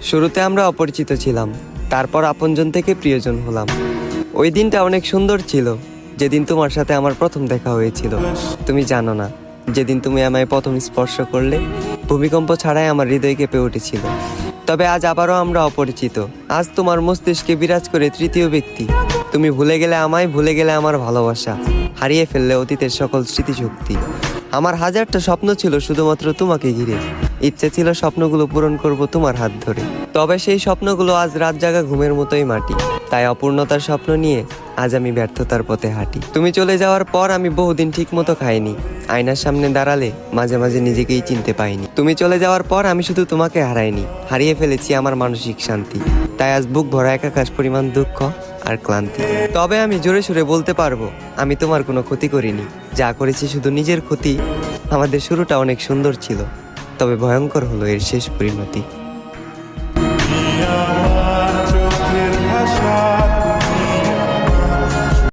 শুরুতে আমরা অপরিচিত ছিলাম, তারপর আপনজন থেকে প্রিয়জন হলাম। ওই দিনটা অনেক সুন্দর ছিল, যেদিন তোমার সাথে আমার প্রথম দেখা হয়েছিল। তুমি জানো না, যেদিন তুমি আমায় প্রথম স্পর্শ করলে, ভূমিকম্প ছাড়াই আমার হৃদয় কেঁপে উঠেছিল। তবে আজ আবারও আমরা অপরিচিত। আজ তোমার মস্তিষ্কে বিরাজ করে তৃতীয় ব্যক্তি। তুমি ভুলে গেলে আমায়, ভুলে গেলে আমার ভালোবাসা, হারিয়ে ফেললে অতীতের সকল স্মৃতিশক্তি। আমার হাজারটা স্বপ্ন ছিল শুধুমাত্র তোমাকে ঘিরে। ইচ্ছে ছিল স্বপ্নগুলো পূরণ করব তোমার হাত ধরে। তবে সেই স্বপ্নগুলো আজ রাত জাগা ঘুমের মতোই মাটি। তাই অপূর্ণতার স্বপ্ন নিয়ে আজ আমি ব্যর্থতার পথে হাঁটি। তুমি চলে যাওয়ার পর আমি বহুদিন ঠিক মতো খাইনি। আয়নার সামনে দাঁড়ালে মাঝে মাঝে নিজেকেই চিনতে পাইনি। তুমি চলে যাওয়ার পর আমি শুধু তোমাকে হারাইনি, হারিয়ে ফেলেছি আমার মানসিক শান্তি। তাই আজ বুক ভরা একাকাশ পরিমাণ দুঃখ আর ক্লান্তি। তবে আমি জোরে সুরে বলতে পারবো, আমি তোমার কোনো ক্ষতি করিনি। যা করেছি শুধু নিজের ক্ষতি। আমাদের শুরুটা অনেক সুন্দর ছিল, তবে ভয়ঙ্কর হলো এর শেষ পরিণতি।